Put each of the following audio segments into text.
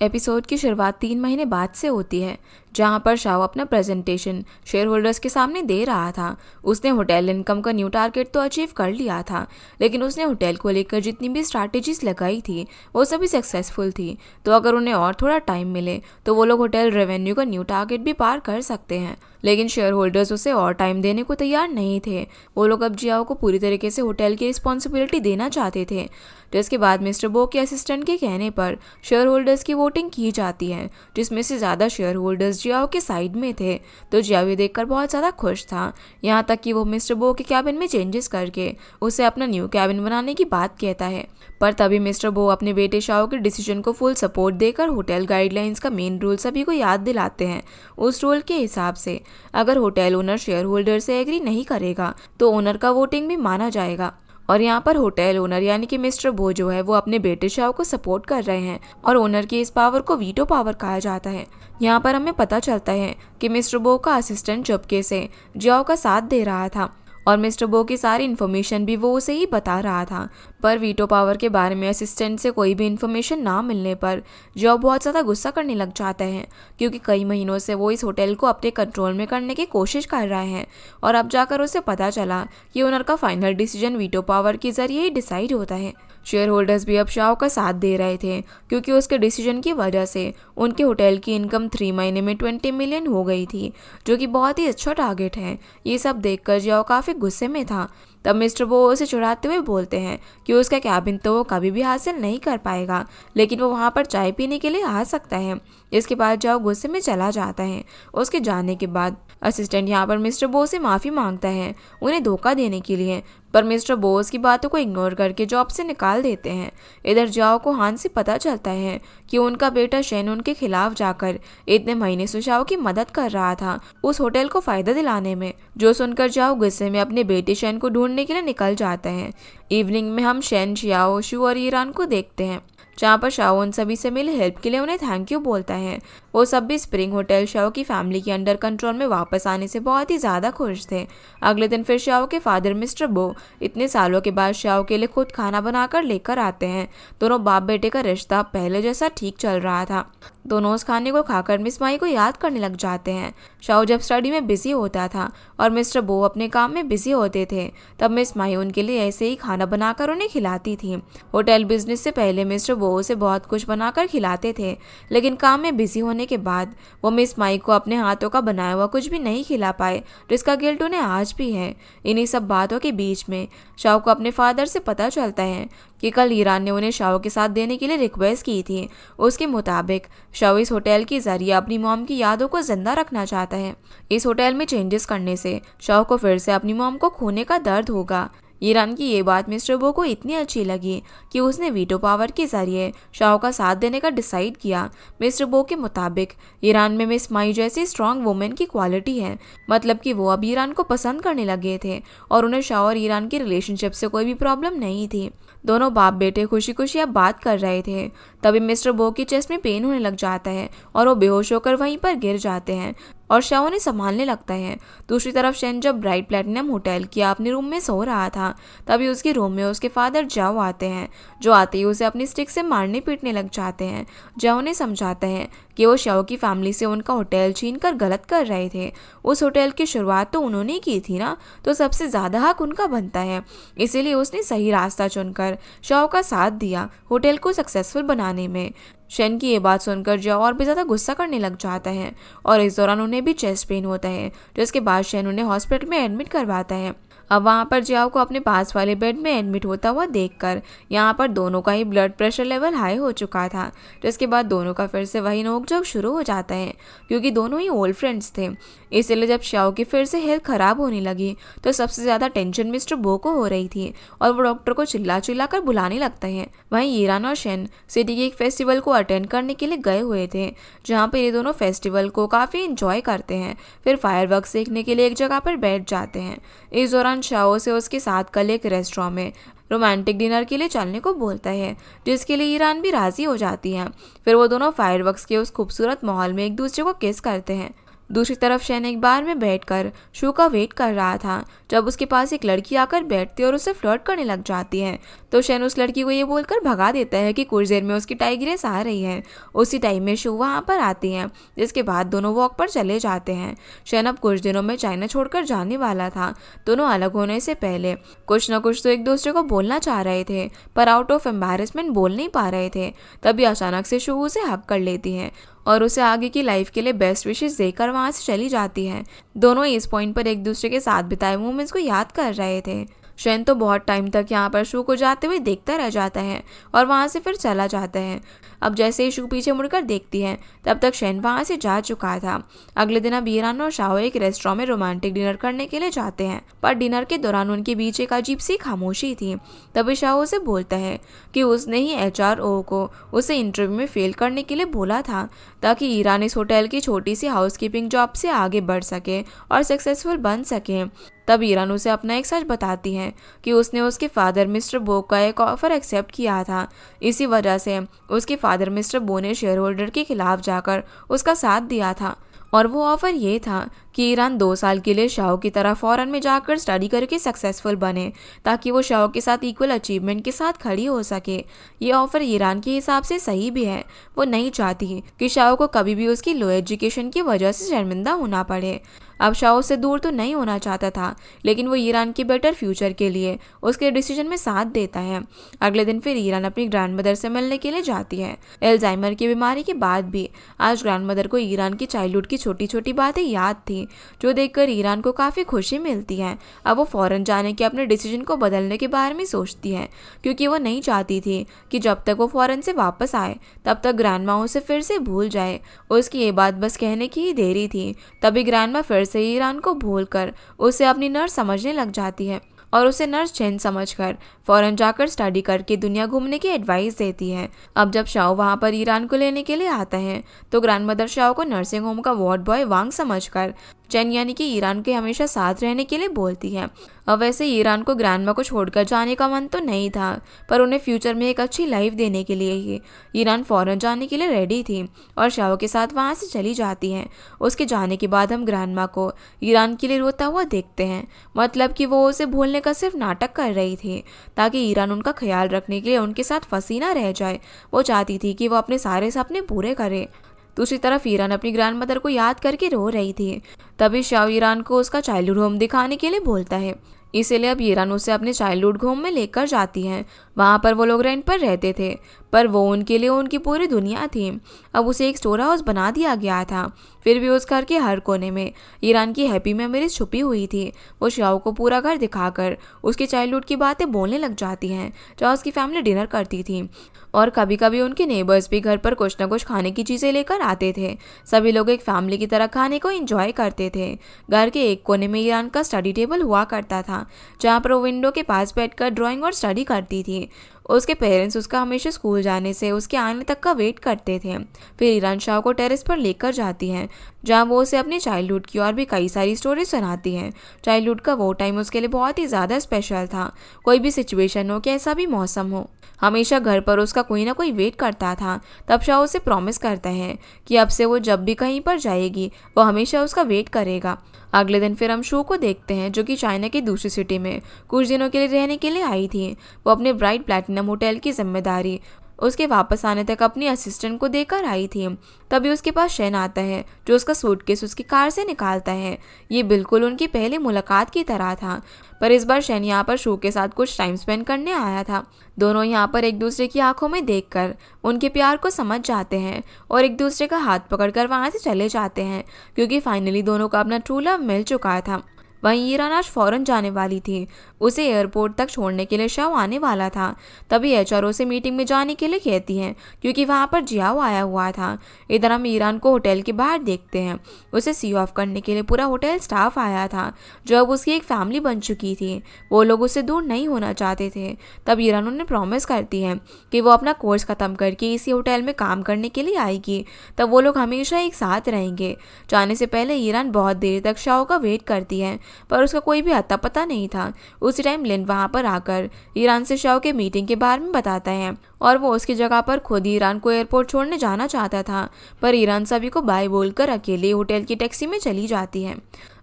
Episode की शुरुआत 3 महीने बाद से होती है, जहां पर शाओ अपना प्रेजेंटेशन शेयर होल्डर्स के सामने दे रहा था। उसने होटल इनकम का न्यू टारगेट तो अचीव कर लिया था, लेकिन उसने होटल को लेकर जितनी भी स्ट्रैटेजीज लगाई थी वो सभी सक्सेसफुल थी। तो अगर उन्हें और थोड़ा टाइम मिले तो वो लोग होटल रेवेन्यू का न्यू टारगेट भी पार कर सकते हैं। लेकिन शेयर होल्डर्स उसे और टाइम देने को तैयार नहीं थे। वो लोग अब जियाओ को पूरी तरीके से होटल की रिस्पॉन्सिबिलिटी देना चाहते थे। जिसके बाद मिस्टर बो के असिस्टेंट के कहने पर शेयर होल्डर्स की वोटिंग की जाती है, जिसमें से ज़्यादा शेयर होल्डर्स जियाओ के साइड में थे। तो जियाओ ये देखकर बहुत ज़्यादा खुश था, यहाँ तक कि वो मिस्टर बो के कैबिन में चेंजेस करके उसे अपना न्यू कैबिन बनाने की बात कहता है। पर तभी मिस्टर बो अपने बेटे शाओ के डिसीजन को फुल सपोर्ट देकर होटल गाइडलाइंस का मेन रूल सभी को याद दिलाते हैं। उस रूल के हिसाब से अगर होटल ओनर शेयर होल्डर से एग्री नहीं करेगा तो ओनर का वोटिंग भी माना जाएगा। और यहाँ पर होटल ओनर यानी कि मिस्टर बो जो है वो अपने बेटे शाओ को सपोर्ट कर रहे हैं और ओनर की इस पावर को वीटो पावर कहा जाता है। यहाँ पर हमें पता चलता है कि मिस्टर बो का असिस्टेंट चुपके से जियाओ का साथ दे रहा था और मिस्टर बो की सारी इन्फॉर्मेशन भी वो उसे ही बता रहा था। पर वीटो पावर के बारे में असिस्टेंट से कोई भी इन्फॉर्मेशन ना मिलने पर जियाओ बहुत ज़्यादा गुस्सा करने लग जाता है, क्योंकि कई महीनों से वो इस होटल को अपने कंट्रोल में करने की कोशिश कर रहा है और अब जाकर उसे पता चला कि ओनर का फाइनल डिसीजन वीटो पावर के जरिए ही डिसाइड होता है। शेयर होल्डर्स भी अब शाओ का साथ दे रहे थे, क्योंकि उसके डिसीजन की वजह से उनके होटल की इनकम 3 महीने में 20 मिलियन हो गई थी, जो कि बहुत ही अच्छा टारगेट है। ये सब देखकर जियाओ काफ़ी गुस्से में था। तब मिस्टर बो उसे चिढ़ाते हुए बोलते हैं कि उसका कैबिन तो वो कभी भी हासिल नहीं कर पाएगा, लेकिन वो वहाँ पर चाय पीने के लिए आ सकता है। इसके बाद जाओ गुस्से में चला जाता है। उसके जाने के बाद असिस्टेंट यहाँ पर मिस्टर बो से माफ़ी मांगता है उन्हें धोखा देने के लिए, पर मिस्टर बो उसकी बातों को इग्नोर करके जॉब से निकाल देते हैं। इधर जाओ को हान से पता चलता है कि उनका बेटा शेन उनके खिलाफ जाकर इतने महीने से जाओ की मदद कर रहा था उस होटल को फ़ायदा दिलाने में, जो सुनकर जाओ गुस्से में अपने बेटे शेन को ढूंढने के लिए निकल जाते हैं। इवनिंग में हम शेन, शियाओ, शू और ईरान को देखते हैं, जहाँ पर शाओ उन सभी से मिले हेल्प के लिए उन्हें थैंक यू बोलता है। वो सब भी स्प्रिंग होटल शाओ की फैमिली के अंडर कंट्रोल में वापस आने से बहुत ही ज़्यादा खुश थे। अगले दिन फिर शाओ के फादर मिस्टर बो इतने सालों के बाद शाओ के लिए खुद खाना बनाकर लेकर आते हैं। दोनों बाप बेटे का रिश्ता पहले जैसा ठीक चल रहा था। दोनों उस खाने को खाकर मिस माई को याद करने लग जाते हैं। शाओ जब स्टडी में बिजी होता था और मिस्टर बो अपने काम में बिजी होते थे, तब मिस माई उनके लिए ऐसे ही खाना बनाकर उन्हें खिलाती थी। होटल बिजनेस से पहले मिस्टर बो उसे बहुत कुछ बनाकर खिलाते थे, लेकिन काम में बिजी होने के बाद वो मिस माई को अपने हाथों का बनाया हुआ कुछ भी नहीं खिला पाए, जिसका गिल्ट उन्हें आज भी है। इन्हीं सब बातों के बीच में शाओ को अपने फादर से पता चलता है कि कल ईरान ने उन्हें शाओ के साथ देने के लिए रिक्वेस्ट की थी। उसके मुताबिक शाओ इस होटल के जरिए अपनी मॉम की यादों को जिंदा रखना चाहता है। इस होटल में चेंजेस करने से शाओ को फिर से अपनी मॉम को खोने का दर्द होगा। ईरान की ये बात मिस्टर बो को इतनी अच्छी लगी कि उसने वीटो पावर के जरिए शाओ का साथ देने का डिसाइड किया। मिस्टर बो के मुताबिक ईरान में मिस माई जैसी स्ट्रॉन्ग वुमेन की क्वालिटी है, मतलब कि वो अब ईरान को पसंद करने लगे थे और उन्हें शाओ और ईरान की रिलेशनशिप से कोई भी प्रॉब्लम नहीं थी। दोनों बाप बेटे खुशी खुशी अब बात कर रहे थे। तभी मिस्टर बो की चेस्ट में पेन होने लग जाता है और वो बेहोश होकर वहीं पर गिर जाते हैं और शाओ उन्हें संभालने लगता है। दूसरी तरफ शेन जब ब्राइट प्लेटिनम होटल की अपने रूम में सो रहा था, तभी उसके रूम में उसके फादर जाओ आते हैं, जो आते ही उसे अपनी स्टिक से मारने पीटने लग जाते हैं। जाओ उन्हें समझाता है कि वो शाओ की फैमिली से उनका होटल छीन कर गलत कर रहे थे। उस होटल की शुरुआत तो उन्होंने की थी ना, तो सबसे ज़्यादा हक उनका बनता है। इसीलिए उसने सही रास्ता चुनकर शाओ का साथ दिया होटल को सक्सेसफुल बनाने में। शेन की ये बात सुनकर जाओ और भी ज़्यादा गुस्सा करने लग जाता है और इस दौरान उन्हें भी चेस्ट पेन होता है, जिसके बाद शेन उन्हें हॉस्पिटल में एडमिट करवाता है। अब वहाँ पर जियाओ को अपने पास वाले बेड में एडमिट होता हुआ देखकर यहाँ पर दोनों का ही ब्लड प्रेशर लेवल हाई हो चुका था, जिसके बाद दोनों का फिर से वही नोकझोंक शुरू हो जाता है, क्योंकि दोनों ही ओल्ड फ्रेंड्स थे। इसलिए जब शाओ की फिर से हेल्थ खराब होने लगी तो सबसे ज़्यादा टेंशन मिस्टर बो को हो रही थी और वो डॉक्टर को चिल्ला चिल्ला कर बुलाने लगता है। वहीं ईरान और शेन सिटी के एक फेस्टिवल को अटेंड करने के लिए गए हुए थे, जहाँ पर ये दोनों फेस्टिवल को काफ़ी इंजॉय करते हैं। फिर फायरवर्क्स देखने के लिए एक जगह पर बैठ जाते हैं। इस दौरान शाओ से उसके साथ कल एक रेस्टोरेंट में रोमांटिक डिनर के लिए चलने को बोलता है, जिसके लिए ईरान भी राजी हो जाती है। फिर वो दोनों फायरवर्क्स के उस खूबसूरत माहौल में एक दूसरे को किस करते हैं। दूसरी तरफ शेन एक बार में बैठकर शू का वेट कर रहा था जब उसके पास एक लड़की आकर बैठती और उससे फ्लर्ट करने लग जाती है। तो शेन उस लड़की को ये बोलकर भगा देता है कि कुछ देर में उसकी टाइग्रेस आ रही है। उसी टाइम में शू वहाँ पर आती है, जिसके बाद दोनों वॉक पर चले जाते हैं। शेन अब कुछ दिनों में चाइना छोड़कर जाने वाला था। दोनों अलग होने से पहले कुछ न कुछ तो एक दूसरे को बोलना चाह रहे थे, पर आउट ऑफ एम्बैरेसमेंट बोल नहीं पा रहे थे। तभी अचानक से शू उसे हक कर लेती है और उसे आगे की लाइफ के लिए बेस्ट विशेस देकर वहाँ से चली जाती है। दोनों इस पॉइंट पर एक दूसरे के साथ बिताए मोमेंट्स को याद कर रहे थे। शेन तो बहुत टाइम तक यहाँ पर शू को जाते हुए देखता रह जाता है और वहाँ से फिर चला जाता है। अब जैसे ही शू पीछे मुड़कर देखती है तब तक शेन वहाँ से जा चुका था। अगले दिन अब ईरान और शाओ एक रेस्टोरेंट में रोमांटिक डिनर करने के लिए जाते हैं, पर डिनर के दौरान उनके बीच एक अजीब सी खामोशी थी। तभी शाओ उसे बोलता है कि उसने ही एचआरओ को उसे इंटरव्यू में फेल करने के लिए बोला था ताकि ईरान इस होटल की छोटी सी हाउसकीपिंग जॉब से आगे बढ़ सके और सक्सेसफुल बन सके। तब ईरान उसे अपना एक सच बताती है कि उसने उसके फादर मिस्टर बो का एक ऑफर एक्सेप्ट किया था। इसी वजह से उसके फादर मिस्टर बो ने शेयर होल्डर के खिलाफ जाकर उसका साथ दिया था, और वो ऑफर ये था कि ईरान 2 साल के लिए शाओ की तरह फॉरेन में जाकर स्टडी करके सक्सेसफुल बने ताकि वो शाओ के साथ इक्वल अचीवमेंट के साथ खड़ी हो सके। ये ऑफर ईरान के हिसाब से सही भी है। वो नहीं चाहती कि शाओ को कभी भी उसकी लो एजुकेशन की वजह से शर्मिंदा होना पड़े। अब शाओ से दूर तो नहीं होना चाहता था, लेकिन वो ईरान के बेटर फ्यूचर के लिए उसके डिसीजन में साथ देता है। अगले दिन फिर ईरान अपनी ग्रैंडमदर से मिलने के लिए जाती है। एल्जाइमर की बीमारी के बाद भी आज ग्रैंडमदर को ईरान की चाइल्डहुड की छोटी छोटी बातें याद थी, जो देखकर ईरान को काफ़ी खुशी मिलती है। अब वो फ़ौरन जाने के अपने डिसीजन को बदलने के बारे में सोचती है, क्योंकि वो नहीं चाहती थी कि जब तक वो फ़ौरन से वापस आए तब तक ग्रैंडमा उसे फिर से भूल जाए। उसकी ये बात बस कहने की ही देरी थी। तभी ग्रैंडमा फिर से ईरान को भूलकर उसे अपनी नर्स समझने लग जाती है और उसे नर्स चेन समझकर फौरन जाकर स्टडी करके दुनिया घूमने की एडवाइस देती है। अब जब शाओ वहाँ पर ईरान को लेने के लिए आता है तो ग्रैंडमदर शाओ को नर्सिंग होम का वार्ड बॉय वांग समझकर चेन यानी कि ईरान के हमेशा साथ रहने के लिए बोलती है। अब वैसे ईरान को ग्रैंडमा को छोड़कर जाने का मन तो नहीं था, पर उन्हें फ्यूचर में एक अच्छी लाइफ देने के लिए ही ईरान फौरन जाने के लिए रेडी थी और शाओ के साथ वहाँ से चली जाती है। उसके जाने के बाद हम ग्रैंडमा को ईरान के लिए रोता हुआ देखते हैं, मतलब कि वो उसे भूलने का सिर्फ नाटक कर रही थी ताकि ईरान उनका ख्याल रखने के लिए उनके साथ फंसी ना रह जाए। वो चाहती थी कि वो अपने सारे सपने पूरे करे। दूसरी तरफ ईरान अपनी ग्रैंडमदर को याद करके रो रही थी। तभी शाओ ईरान को उसका चाइल्डहुड होम दिखाने के लिए बोलता है, इसीलिए अब ईरान उसे अपने चाइल्डहुड होम में लेकर जाती है। वहाँ पर वो लोग रेंट पर रहते थे, पर वो उनके लिए उनकी पूरी दुनिया थी। अब उसे एक स्टोर हाउस बना दिया गया था, फिर भी उस घर के हर कोने में ईरान की हैप्पी मेमोरीज छुपी हुई थी। वो शाओ को पूरा घर दिखाकर उसकी चाइल्डहुड की बातें बोलने लग जाती हैं, जहाँ उसकी फैमिली डिनर करती थी और कभी कभी उनके नेबर्स भी घर पर कुछ न कुछ खाने की चीज़ें लेकर आते थे। सभी लोग एक फैमिली की तरह खाने को एंजॉय करते थे। घर के एक कोने में ईरान का स्टडी टेबल हुआ करता था, जहाँ पर वो विंडो के पास बैठकर ड्राइंग और स्टडी करती थी। उसके पेरेंट्स उसका हमेशा स्कूल जाने से उसके आने तक का वेट करते थे। फिर ईरान शाह को टेरेस पर लेकर जाती हैं, जहाँ वो उसे अपनी चाइल्डहुड की और भी कई सारी स्टोरी सुनाती हैं। चाइल्डहुड का वो टाइम उसके लिए बहुत ही ज़्यादा स्पेशल था। कोई भी सिचुएशन हो, कैसा भी मौसम हो, हमेशा घर पर उसका कोई ना कोई वेट करता था। तब शाह उसे प्रॉमिस करता है कि अब से वो जब भी कहीं पर जाएगी वो हमेशा उसका वेट करेगा। अगले दिन फिर हम शू को देखते हैं, जो कि चाइना की दूसरी सिटी में कुछ दिनों के लिए रहने के लिए आई थी। वो अपने ब्राइट प्लैटिनम होटल की जिम्मेदारी उसके वापस आने तक अपनी असिस्टेंट को देकर आई थी। तभी उसके पास शेन आता है, जो उसका सूटकेस उसकी कार से निकालता है। ये बिल्कुल उनकी पहली मुलाकात की तरह था, पर इस बार शेन यहाँ पर शू के साथ कुछ टाइम स्पेंड करने आया था। दोनों यहाँ पर एक दूसरे की आंखों में देखकर उनके प्यार को समझ जाते हैं और एक दूसरे का हाथ पकड़कर वहाँ से चले जाते हैं, क्योंकि फाइनली दोनों का अपना ट्रू लव मिल चुका था। वहीं ईरान आज फौरन जाने वाली थी। उसे एयरपोर्ट तक छोड़ने के लिए शाओ आने वाला था। तभी एचआरओ से मीटिंग में जाने के लिए कहती हैं, क्योंकि वहाँ पर जियाओ आया हुआ था। इधर हम ईरान को होटल के बाहर देखते हैं। उसे सी ऑफ करने के लिए पूरा होटल स्टाफ आया था, जो अब उसकी एक फैमिली बन चुकी थी। वो लोग उससे दूर नहीं होना चाहते थे। तब ईरान उन्हें प्रॉमिस करती है कि वो अपना कोर्स ख़त्म करके इसी होटल में काम करने के लिए आएगी। तब वो लोग हमेशा एक साथ रहेंगे। जाने से पहले ईरान बहुत देर तक शाओ का वेट करती है, पर उसका कोई भी अता पता नहीं था। उसी टाइम लिन वहाँ पर आकर ईरान से शाओ के मीटिंग के बारे में बताता है और वो उसकी जगह पर खुद ईरान को एयरपोर्ट छोड़ने जाना चाहता था। पर ईरान सभी को बाय बोलकर अकेले होटल की टैक्सी में चली जाती है।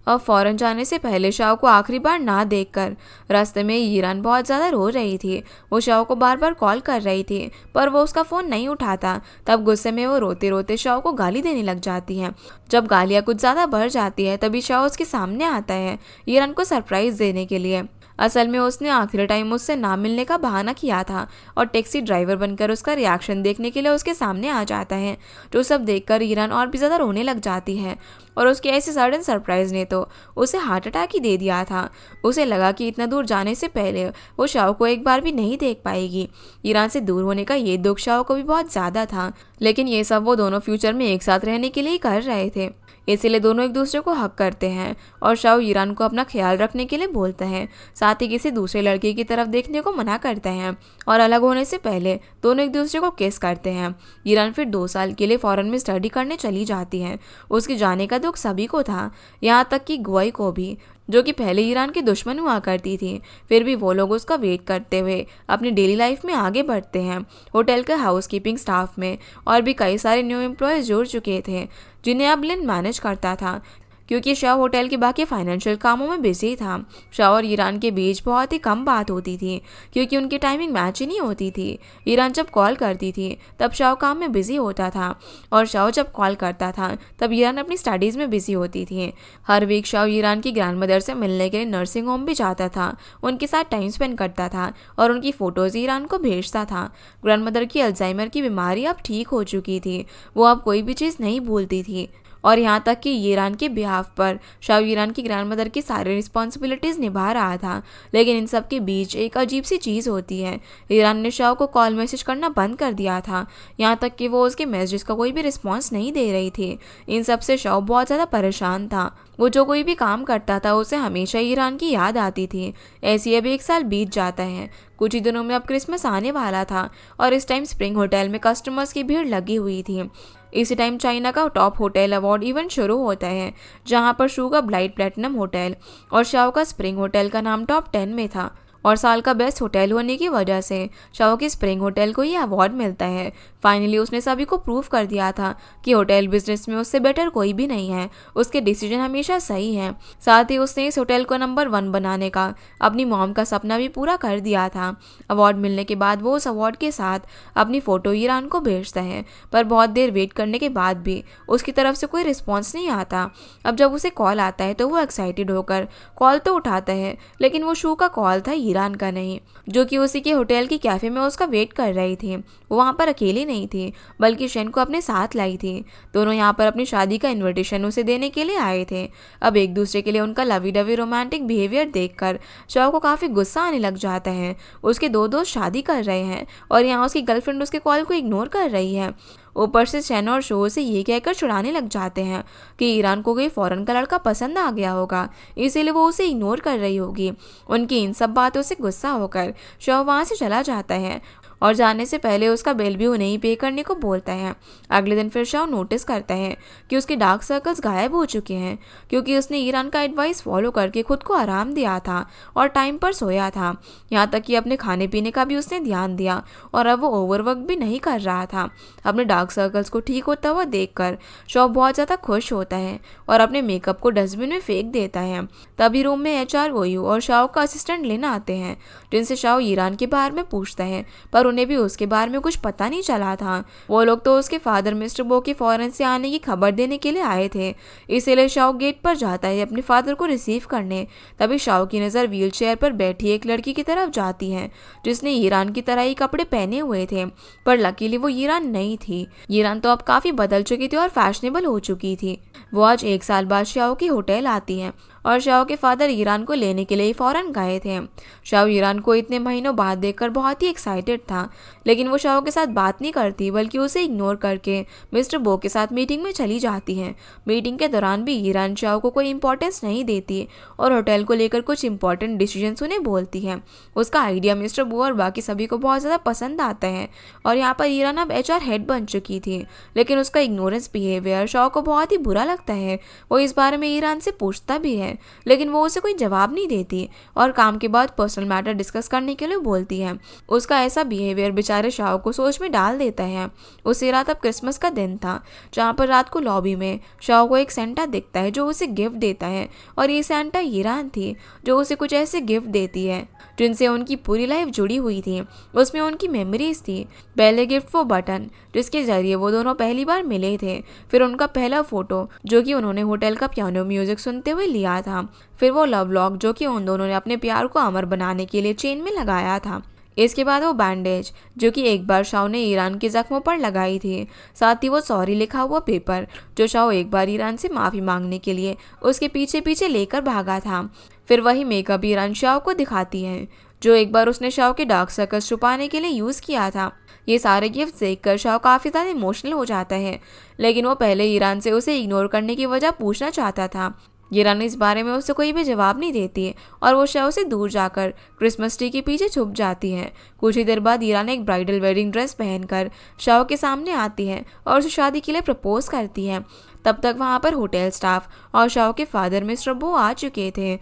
अब फौरन जाने से पहले शाओ को आखिरी बार ना देखकर रास्ते में ईरान बहुत ज़्यादा रो रही थी। वो शाओ को बार बार कॉल कर रही थी पर वो उसका फ़ोन नहीं उठाता। तब गुस्से में वो रोते रोते शाओ को गाली देने लग जाती है। जब गालियाँ कुछ ज़्यादा बढ़ जाती है तभी शाओ उसके सामने आता है ईरान को सरप्राइज़ देने के लिए। असल में उसने आखिरी टाइम उससे ना मिलने का बहाना किया था और टैक्सी ड्राइवर बनकर उसका रिएक्शन देखने के लिए उसके सामने आ जाता है। जो सब देखकर ईरान और भी ज़्यादा रोने लग जाती है और उसके ऐसे सडन सरप्राइज ने तो उसे हार्ट अटैक ही दे दिया था। उसे लगा कि इतना दूर जाने से पहले वो शाओ को एक बार भी नहीं देख पाएगी। ईरान से दूर होने का ये दुख शाओ को भी बहुत ज़्यादा था, लेकिन ये सब वो दोनों फ्यूचर में एक साथ रहने के लिए ही कर रहे थे। इसीलिए दोनों एक दूसरे को हक करते हैं और शाओ ईरान को अपना ख्याल रखने के लिए बोलता है, साथ ही किसी दूसरे लड़के की तरफ देखने को मना करते हैं और अलग होने से पहले दोनों एक दूसरे को किस करते हैं। ईरान फिर 2 साल के लिए फॉरेन में स्टडी करने चली जाती है। उसके जाने का दुख सभी को था, यहाँ तक कि गुआई को भी, जो कि पहले ईरान की दुश्मन हुआ करती थी। फिर भी वो लोग उसका वेट करते हुए अपनी डेली लाइफ में आगे बढ़ते हैं। होटल के हाउसकीपिंग स्टाफ में और भी कई सारे न्यू एम्प्लॉयज़ जुड़ चुके थे जिन्हें अब लिन मैनेज करता था, क्योंकि शाह होटल के बाकी फाइनेंशियल कामों में बिजी था। शाह और ईरान के बीच बहुत ही कम बात होती थी क्योंकि उनकी टाइमिंग मैच ही नहीं होती थी। ईरान जब कॉल करती थी तब शाह काम में बिजी होता था और शाह जब कॉल करता था तब ईरान अपनी स्टडीज़ में बिजी होती थी। हर वीक शाह ईरान की ग्रैंड मदर से मिलने के लिए नर्सिंग होम भी जाता था, उनके साथ टाइम स्पेंड करता था और उनकी फ़ोटोज़ ईरान को भेजता था। ग्रैंड मदर की अल्जाइमर की बीमारी अब ठीक हो चुकी थी, वो अब कोई भी चीज़ नहीं भूलती थी और यहाँ तक कि ईरान के बिहाफ पर शाह ईरान की ग्रैंड मदर की सारी रिस्पॉन्सिबिलिटीज़ निभा रहा था। लेकिन इन सब के बीच एक अजीब सी चीज़ होती है, ईरान ने शाह को कॉल मैसेज करना बंद कर दिया था, यहाँ तक कि वो उसके मैसेज का कोई भी रिस्पॉन्स नहीं दे रही थी। इन सब से शाह बहुत ज़्यादा परेशान था। वो जो कोई भी काम करता था उसे हमेशा ईरान की याद आती थी। ऐसी अब 1 साल बीत जाता है। कुछ ही दिनों में अब क्रिसमस आने वाला था और इस टाइम स्प्रिंग होटल में कस्टमर्स की भीड़ लगी हुई थी। इसी टाइम चाइना का टॉप होटल अवार्ड इवेंट शुरू होता है, जहां पर शू का ब्लाइट प्लेटिनम होटल और शाओ का स्प्रिंग होटल का नाम टॉप 10 में था और साल का बेस्ट होटल होने की वजह से शाओ के स्प्रिंग होटल को ये अवार्ड मिलता है। फाइनली उसने सभी को प्रूव कर दिया था कि होटल बिजनेस में उससे बेटर कोई भी नहीं है, उसके डिसीजन हमेशा सही हैं। साथ ही उसने इस होटल को नंबर 1 बनाने का अपनी मॉम का सपना भी पूरा कर दिया था। अवार्ड मिलने के बाद वो उस अवार्ड के साथ अपनी फ़ोटो ईरान को भेजता है, पर बहुत देर वेट करने के बाद भी उसकी तरफ से कोई रिस्पॉन्स नहीं आता। अब जब उसे कॉल आता है तो वो एक्साइटेड होकर कॉल तो उठाता है, लेकिन वो शू का कॉल था, ईरान का नहीं, जो कि उसी के होटल की कैफ़े में उसका वेट कर रही थी। वो वहाँ पर अकेली नहीं थी बल्कि शेन को अपने साथ लाई थी। दोनों यहाँ पर अपनी शादी का इनविटेशन उसे देने के लिए आए थे। अब एक दूसरे के लिए उनका लवी डवी रोमांटिक बिहेवियर देखकर शाह को काफ़ी गुस्सा आने लग जाता है। उसके 2 दोस्त शादी कर रहे हैं और यहाँ उसकी गर्लफ्रेंड उसके कॉल को इग्नोर कर रही है। ऊपर से शेन और शो से ये कहकर छुड़ाने लग जाते हैं कि ईरान को कोई फॉरेन का लड़का पसंद आ गया होगा, इसीलिए वो उसे इग्नोर कर रही होगी। उनकी इन सब बातों से गुस्सा होकर शो वहाँ से चला जाता है और जाने से पहले उसका बिल भी उन्हें ही पे करने को बोलता है। अगले दिन फिर शाह नोटिस करता है कि उसके डार्क सर्कल्स गायब हो चुके हैं, क्योंकि उसने ईरान का एडवाइस फॉलो करके खुद को आराम दिया था और टाइम पर सोया था। यहाँ तक कि अपने खाने पीने का भी उसने ध्यान दिया और अब वो ओवरवर्क भी नहीं कर रहा था। अपने डार्क सर्कल्स को ठीक होता हुआ देखकर शाह बहुत ज़्यादा खुश होता है और अपने मेकअप को डस्टबिन में फेंक देता है। तभी रूम में HR ओयू और शाह का असिस्टेंट लेना आते हैं, जिनसे शाह ईरान के बारे में पूछता है, पर उन्हें भी उसके बारे में कुछ पता नहीं चला था। वो लोग तो उसके फादर मिस्टर बो के फॉरेन से आने की खबर देने के लिए आए थे, इसीलिए शाह गेट पर जाता है अपने फादर को रिसीव करने। तभी शाह की नज़र व्हील चेयर पर बैठी एक लड़की की तरफ जाती है जिसने ईरान की तरह ही कपड़े पहने हुए थे, पर लकीली वो ईरान नहीं थी। ईरान तो अब काफ़ी बदल चुकी थी और फैशनेबल हो चुकी थी। वो आज 1 साल बाद शाह के होटल आती है और शाह के फादर ईरान को लेने के लिए फौरन गए थे। शाह ईरान को इतने महीनों बाद देखकर बहुत ही एक्साइटेड था, लेकिन वो शाह के साथ बात नहीं करती बल्कि उसे इग्नोर करके मिस्टर बो के साथ मीटिंग में चली जाती है। मीटिंग के दौरान भी ईरान शाह को कोई इंपॉर्टेंस नहीं देती और होटल को लेकर कुछ इंपॉर्टेंट डिसीजन उन्हें बोलती है। उसका आइडिया मिस्टर बो और बाकी सभी को बहुत ज़्यादा पसंद आता है और यहाँ पर ईरान अब HR हेड बन चुकी थी, लेकिन उसका इग्नोरेंस बिहेवियर शाह को बहुत ही बुरा लगता है। वो इस बारे में ईरान से पूछता भी है है, लेकिन वो उसे कोई जवाब नहीं देती और काम के बाद पर्सनल मैटर डिस्कस करने के लिए बोलती है। उसका ऐसा बिहेवियर बेचारे शाओ को सोच में डाल देता है। उसी रात अब क्रिसमस का दिन था, जहाँ पर रात को लॉबी में शाओ को एक सेंटा दिखता है जो उसे गिफ्ट देता है, और ये सेंटा ईरान थी जो उसे कुछ ऐसे गिफ्ट देती है जिनसे उनकी पूरी लाइफ जुड़ी हुई थी। उसमें उनकी मेमोरीज थी। पहले गिफ्ट वो बटन जिसके जरिए वो दोनों पहली बार मिले थे, फिर उनका पहला फोटो जो कि उन्होंने होटल का पियानो म्यूजिक सुनते हुए लिया था, फिर वो लव लॉक जो कि उन दोनों ने अपने प्यार को अमर बनाने के लिए चेन में लगाया था। इसके बाद वो बैंडेज जो कि एक बार शाओ ने ईरान के जख्मों पर लगाई थी, साथ ही वो सॉरी लिखा हुआ पेपर जो शाओ एक बार ईरान से माफ़ी मांगने के लिए उसके पीछे पीछे लेकर भागा था। फिर वही मेकअप ईरान शाओ को दिखाती है जो एक बार उसने शाओ के डार्क सर्कल्स छुपाने के लिए यूज़ किया था। ये सारे गिफ्ट देखकर शाओ काफ़ी ज़्यादा इमोशनल हो जाता है, लेकिन वो पहले ईरान से उसे इग्नोर करने की वजह पूछना चाहता था। ईरान इस बारे में उसे कोई भी जवाब नहीं देती और वो शाओ से दूर जाकर क्रिसमस ट्री के पीछे छुप जाती है। कुछ ही देर बाद ईरान एक ब्राइडल वेडिंग ड्रेस पहनकर शाओ के सामने आती है और उसे शादी के लिए प्रपोज करती है। तब तक वहाँ पर होटल स्टाफ और शाओ के फादर मिस्टर बो आ चुके थे।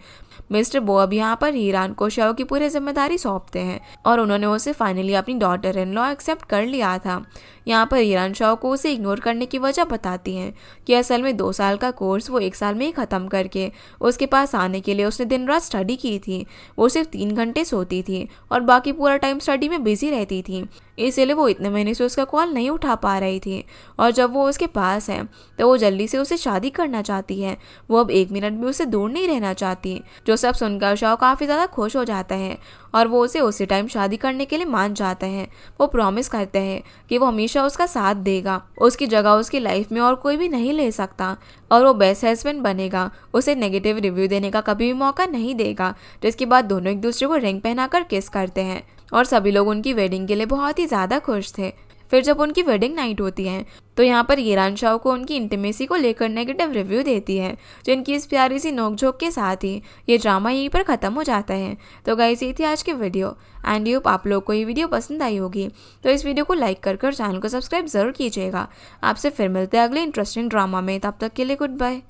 मिस्टर बो अब यहाँ पर ईरान को शाओ की पूरी जिम्मेदारी सौंपते हैं और उन्होंने उसे फाइनली अपनी डॉटर इन लॉ एक्सेप्ट कर लिया था। यहाँ पर ईरान शाओ को उसे इग्नोर करने की वजह बताती हैं कि असल में 2 साल का कोर्स वो 1 साल में ही ख़त्म करके उसके पास आने के लिए उसने दिन रात स्टडी की थी। वो सिर्फ 3 घंटे सोती थी और बाकी पूरा टाइम स्टडी में बिजी रहती थी, इसीलिए वो इतने महीने से उसका कॉल नहीं उठा पा रही थी। और जब वो उसके पास है तो वो जल्दी से उसे शादी करना चाहती है। वो अब 1 मिनट भी उससे दूर नहीं रहना चाहती। जो सब सुनकर शाओ काफ़ी ज़्यादा खुश हो जाता है और वो उसे उसी टाइम शादी करने के लिए मान जाता है। वो प्रॉमिस करते हैं कि वो हमेशा उसका साथ देगा, उसकी जगह उसकी लाइफ में और कोई भी नहीं ले सकता और वो बेस्ट हस्बैंड बनेगा, उसे नेगेटिव रिव्यू देने का कभी भी मौका नहीं देगा। जिसके बाद दोनों एक दूसरे को रिंग पहनाकर किस करते हैं और सभी लोग उनकी वेडिंग के लिए बहुत ही ज़्यादा खुश थे। फिर जब उनकी वेडिंग नाइट होती है तो यहाँ पर ईरान शाओ को उनकी इंटीमेसी को लेकर नेगेटिव रिव्यू देती है, जिनकी इस प्यारी सी नोकझोंक के साथ ही ये ड्रामा यहीं पर ख़त्म हो जाता है। तो गाइस, ये थी आज की वीडियो एंड होप आप लोग को ये वीडियो पसंद आई होगी। तो इस वीडियो को लाइक कर चैनल को सब्सक्राइब ज़रूर कीजिएगा। आपसे फिर मिलते हैं अगले इंटरेस्टिंग ड्रामा में, तब तक के लिए गुड बाय।